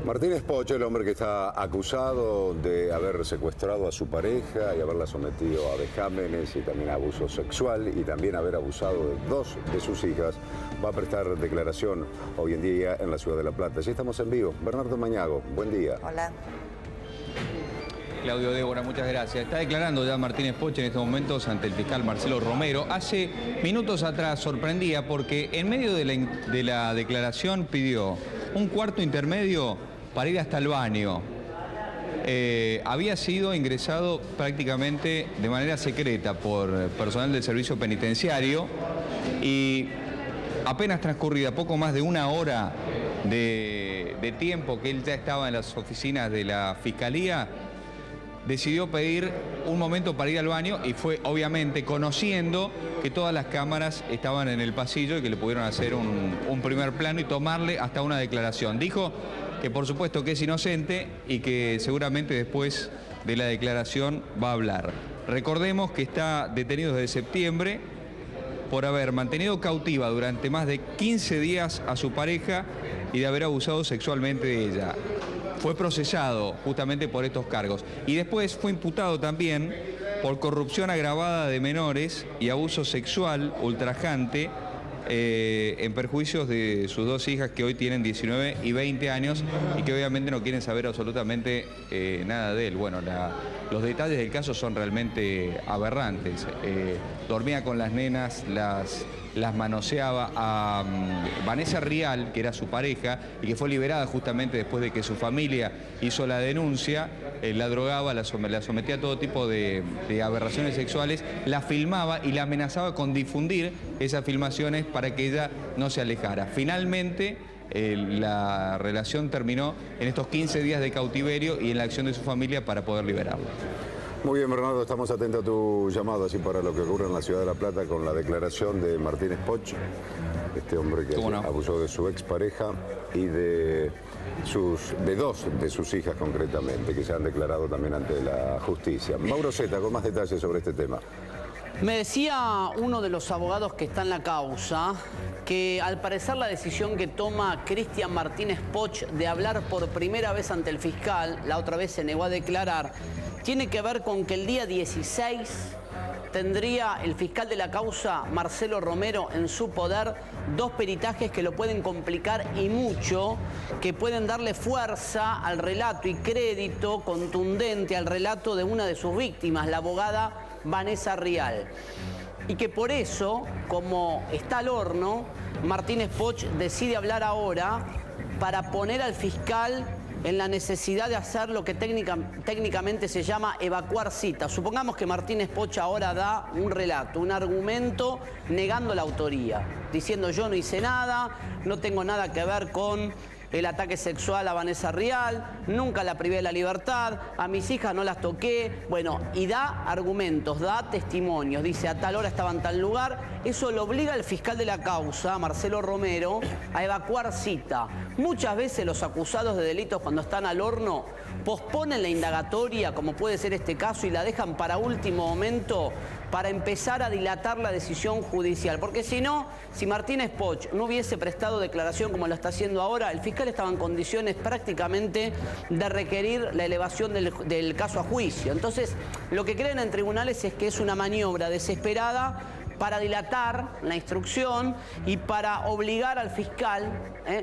Martínez Poch, el hombre que está acusado de haber secuestrado a su pareja y haberla sometido a vejámenes y también a abuso sexual y también haber abusado de dos de sus hijas, va a prestar declaración hoy en día en la ciudad de La Plata. Ya estamos en vivo. Bernardo Mañago, buen día. Hola. Claudio Débora, muchas gracias. Está declarando ya Martínez Poch en estos momentos ante el fiscal Marcelo Romero. Hace minutos atrás sorprendía porque en medio de la declaración pidió un cuarto intermedio para ir hasta el baño. Había sido ingresado prácticamente de manera secreta por personal del servicio penitenciario y apenas transcurrida poco más de una hora de tiempo que él ya estaba en las oficinas de la Fiscalía, decidió pedir un momento para ir al baño y fue obviamente conociendo que todas las cámaras estaban en el pasillo y que le pudieron hacer un primer plano y tomarle hasta una declaración. Dijo que por supuesto que es inocente y que seguramente después de la declaración va a hablar. Recordemos que está detenido desde septiembre por haber mantenido cautiva durante más de 15 días a su pareja y de haber abusado sexualmente de ella. Fue procesado justamente por estos cargos y después fue imputado también por corrupción agravada de menores y abuso sexual ultrajante en perjuicios de sus dos hijas que hoy tienen 19 y 20 años y que obviamente no quieren saber absolutamente nada de él. Bueno, los detalles del caso son realmente aberrantes. Dormía con las nenas, las manoseaba. A Vanessa Rial, que era su pareja y que fue liberada justamente después de que su familia hizo la denuncia, la drogaba, la sometía a todo tipo de aberraciones sexuales, la filmaba y la amenazaba con difundir esas filmaciones para que ella no se alejara. Finalmente, la relación terminó en estos 15 días de cautiverio y en la acción de su familia para poder liberarla. Muy bien, Bernardo, estamos atentos a tu llamado, así para lo que ocurre en la ciudad de La Plata con la declaración de Martínez Poch, este hombre que abusó de su expareja y de dos de sus hijas concretamente, que se han declarado también ante la justicia. Mauro Zeta, con más detalles sobre este tema. Me decía uno de los abogados que está en la causa que al parecer la decisión que toma Cristian Martínez Poch de hablar por primera vez ante el fiscal, la otra vez se negó a declarar, tiene que ver con que el día 16 tendría el fiscal de la causa, Marcelo Romero, en su poder dos peritajes que lo pueden complicar y mucho, que pueden darle fuerza al relato y crédito contundente al relato de una de sus víctimas, la abogada Vanessa Rial. Y que por eso, como está al horno, Martínez Poch decide hablar ahora para poner al fiscal en la necesidad de hacer lo que técnicamente se llama evacuar citas. Supongamos que Martínez Poch ahora da un relato, un argumento negando la autoría, diciendo yo no hice nada, no tengo nada que ver con el ataque sexual a Vanessa Rial, nunca la privé de la libertad, a mis hijas no las toqué, bueno, y da argumentos, da testimonios, dice a tal hora estaba en tal lugar, eso lo obliga al fiscal de la causa, Marcelo Romero, a evacuar cita. Muchas veces los acusados de delitos cuando están al horno posponen la indagatoria, como puede ser este caso, y la dejan para último momento para empezar a dilatar la decisión judicial. Porque si no, si Martínez Poch no hubiese prestado declaración como lo está haciendo ahora, el fiscal estaba en condiciones prácticamente de requerir la elevación del caso a juicio. Entonces, lo que creen en tribunales es que es una maniobra desesperada para dilatar la instrucción y para obligar al fiscal,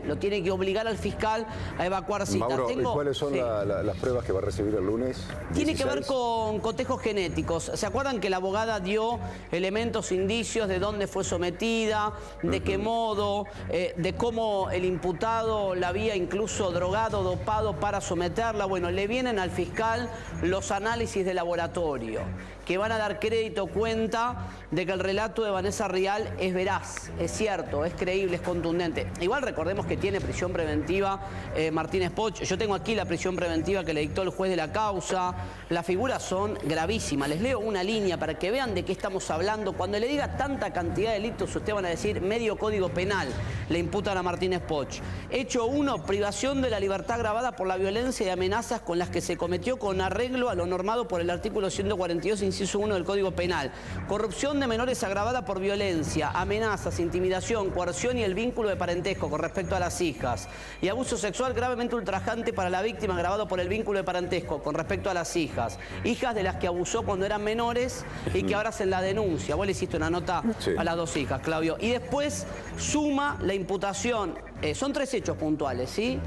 lo tiene que obligar al fiscal a evacuar cita. Mauro, ¿y cuáles son las pruebas que va a recibir el lunes 16? Tiene que ver con cotejos genéticos. ¿Se acuerdan que la abogada dio elementos, indicios de dónde fue sometida, de qué modo, de cómo el imputado la había incluso drogado, dopado para someterla? Bueno, le vienen al fiscal los análisis de laboratorio, que van a dar crédito, cuenta de que el relato de Vanessa Rial es veraz, es cierto, es creíble, es contundente. Igual recordemos que tiene prisión preventiva Martínez Poch. Yo tengo aquí la prisión preventiva que le dictó el juez de la causa. Las figuras son gravísimas. Les leo una línea para que vean de qué estamos hablando. Cuando le diga tanta cantidad de delitos, ustedes van a decir medio código penal le imputan a Martínez Poch. Hecho 1, privación de la libertad agravada por la violencia y amenazas con las que se cometió con arreglo a lo normado por el artículo 142, inciso 1 del Código Penal. Corrupción de menores agravada por violencia, amenazas, intimidación, coerción y el vínculo de parentesco con respecto respecto a las hijas. Y abuso sexual gravemente ultrajante para la víctima agravado por el vínculo de parentesco con respecto a las hijas. Hijas de las que abusó cuando eran menores y que ahora hacen la denuncia. Vos le hiciste una nota a las 2 hijas, Claudio. Y después suma la imputación. Son 3 hechos puntuales, ¿sí?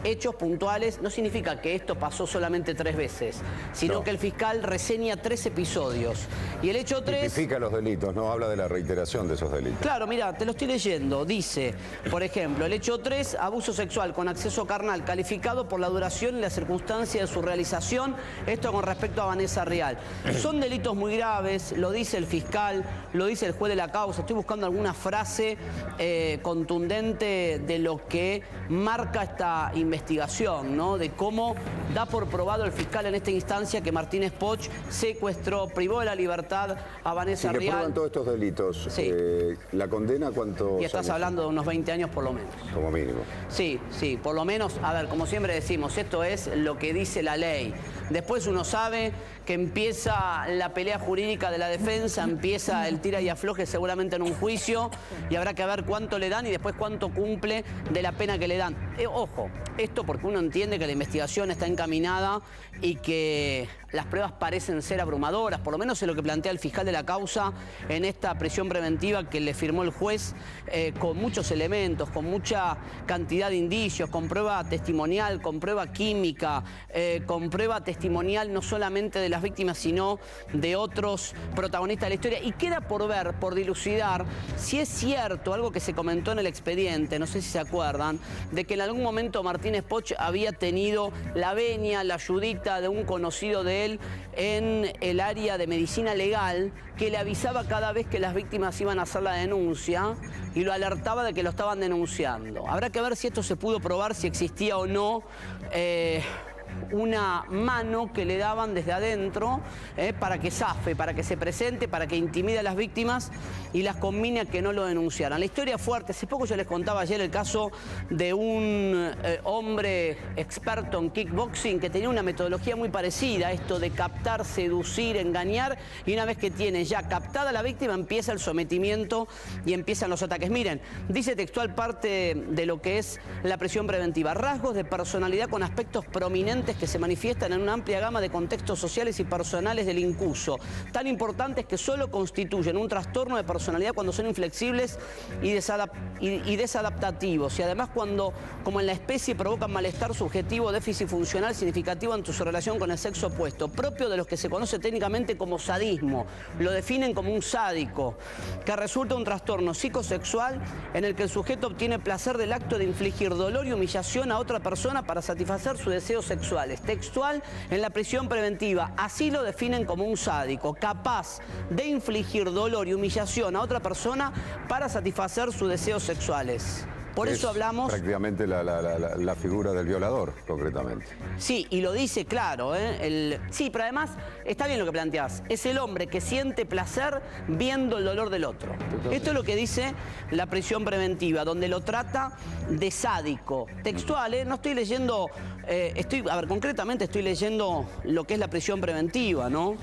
Hechos puntuales no significa que esto pasó solamente 3 veces, sino que el fiscal reseña 3 episodios. Y el hecho 3... Tipifica los delitos, no habla de la reiteración de esos delitos. Claro, mira, te lo estoy leyendo. Dice, por ejemplo, el hecho 3, abuso sexual con acceso carnal, calificado por la duración y la circunstancia de su realización. Esto con respecto a Vanessa Rial. Son delitos muy graves, lo dice el fiscal, lo dice el juez de la causa. Estoy buscando alguna frase contundente de lo que marca esta investigación, ¿no? De cómo da por probado el fiscal en esta instancia que Martínez Poch secuestró, privó de la libertad a Vanessa Rial. Si le prueban todos estos delitos, ¿la condena cuánto? Y estás hablando de unos 20 años por lo menos. Como mínimo. Sí, sí, por lo menos, a ver, como siempre decimos, esto es lo que dice la ley. Después uno sabe que empieza la pelea jurídica de la defensa, empieza el tira y afloje seguramente en un juicio y habrá que ver cuánto le dan y después cuánto cumple de la pena que le dan. Ojo, esto porque uno entiende que la investigación está encaminada y que las pruebas parecen ser abrumadoras, por lo menos es lo que plantea el fiscal de la causa en esta prisión preventiva que le firmó el juez, con muchos elementos, con mucha cantidad de indicios, con prueba testimonial, con prueba química, con prueba testimonial no solamente de las víctimas, sino de otros protagonistas de la historia. Y queda por ver, por dilucidar, si es cierto algo que se comentó en el expediente, no sé si se acuerdan, de que en algún momento Martínez Poch había tenido la venia, la ayudita de un conocido de él en el área de medicina legal, que le avisaba cada vez que las víctimas iban a hacer la denuncia y lo alertaba de que lo estaban denunciando. Habrá que ver si esto se pudo probar, si existía o no una mano que le daban desde adentro para que zafe, para que se presente, para que intimide a las víctimas y las conmine a que no lo denunciaran. La historia fuerte, hace poco yo les contaba ayer el caso de un hombre experto en kickboxing que tenía una metodología muy parecida, esto de captar, seducir, engañar, y una vez que tiene ya captada la víctima empieza el sometimiento y empiezan los ataques. Miren, dice textual parte de lo que es la prisión preventiva: rasgos de personalidad con aspectos prominentes que se manifiestan en una amplia gama de contextos sociales y personales del incuso, tan importantes que solo constituyen un trastorno de personalidad cuando son inflexibles y desadaptativos, y además cuando, como en la especie, provocan malestar subjetivo, déficit funcional significativo ante su relación con el sexo opuesto, propio de los que se conoce técnicamente como sadismo. Lo definen como un sádico, que resulta un trastorno psicosexual en el que el sujeto obtiene placer del acto de infligir dolor y humillación a otra persona para satisfacer sus deseos sexuales. Textual en la prisión preventiva, así lo definen como un sádico, capaz de infligir dolor y humillación a otra persona para satisfacer sus deseos sexuales. Por eso hablamos... prácticamente la figura del violador, concretamente. Sí, y lo dice claro, sí, pero además está bien lo que planteás. Es el hombre que siente placer viendo el dolor del otro. Esto es lo que dice la prisión preventiva, donde lo trata de sádico. Textual, no estoy leyendo... concretamente estoy leyendo lo que es la prisión preventiva, ¿no?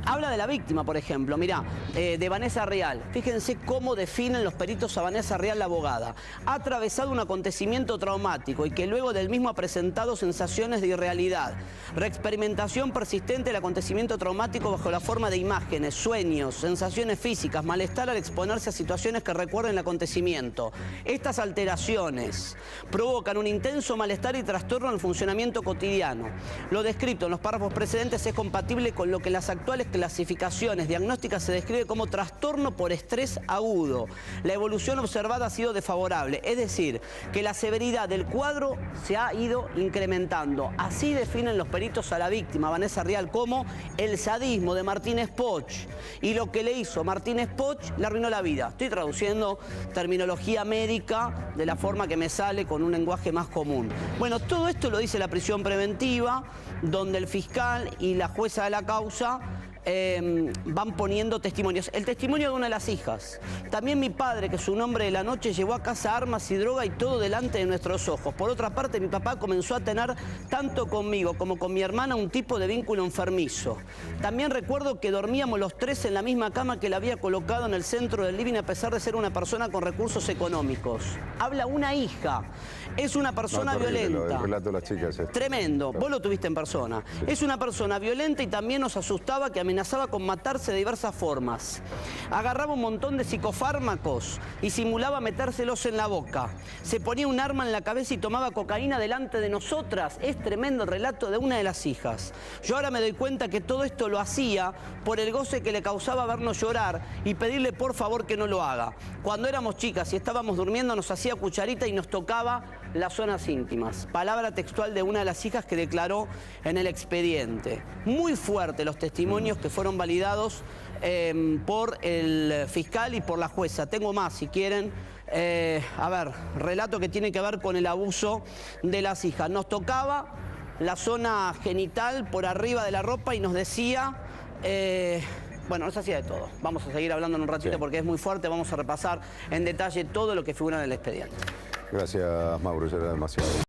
Habla de la víctima, por ejemplo, mirá, de Vanessa Rial. Fíjense cómo definen los peritos a Vanessa Rial, la abogada. Ha atravesado un acontecimiento traumático y que luego del mismo ha presentado sensaciones de irrealidad. Reexperimentación persistente del acontecimiento traumático bajo la forma de imágenes, sueños, sensaciones físicas, malestar al exponerse a situaciones que recuerden el acontecimiento. Estas alteraciones provocan un intenso malestar y trastorno en el funcionamiento cotidiano. Lo descrito en los párrafos precedentes es compatible con lo que las actuales clasificaciones diagnósticas se describe como trastorno por estrés agudo. La evolución observada ha sido desfavorable, es decir, que la severidad del cuadro se ha ido incrementando. Así definen los peritos a la víctima, Vanessa Rial, como el sadismo de Martínez Poch. Y lo que le hizo Martínez Poch le arruinó la vida. Estoy traduciendo terminología médica de la forma que me sale con un lenguaje más común. Bueno, todo esto lo dice la prisión preventiva, donde el fiscal y la jueza de la causa van poniendo testimonios. El testimonio de una de las hijas. También mi padre, que es un hombre de la noche, llevó a casa armas y droga y todo delante de nuestros ojos. Por otra parte, mi papá comenzó a tener, tanto conmigo como con mi hermana, un tipo de vínculo enfermizo. También recuerdo que dormíamos los tres en la misma cama que él había colocado en el centro del living, a pesar de ser una persona con recursos económicos. Habla una hija. Es una persona violenta. El relato de las chicas. Tremendo. Vos lo tuviste en persona. Sí. Es una persona violenta y también nos asustaba, que amenazaba con matarse de diversas formas. Agarraba un montón de psicofármacos y simulaba metérselos en la boca. Se ponía un arma en la cabeza y tomaba cocaína delante de nosotras. Es tremendo el relato de una de las hijas. Yo ahora me doy cuenta que todo esto lo hacía por el goce que le causaba vernos llorar y pedirle por favor que no lo haga. Cuando éramos chicas y estábamos durmiendo, nos hacía cucharita y nos tocaba las zonas íntimas. Palabra textual de una de las hijas que declaró en el expediente. Muy fuerte los testimonios que fueron validados por el fiscal y por la jueza. Tengo más si quieren. A ver, relato que tiene que ver con el abuso de las hijas. Nos tocaba la zona genital por arriba de la ropa y nos decía... bueno, nos hacía de todo. Vamos a seguir hablando en un ratito porque es muy fuerte. Vamos a repasar en detalle todo lo que figura en el expediente. Gracias, Mauro, ya era demasiado.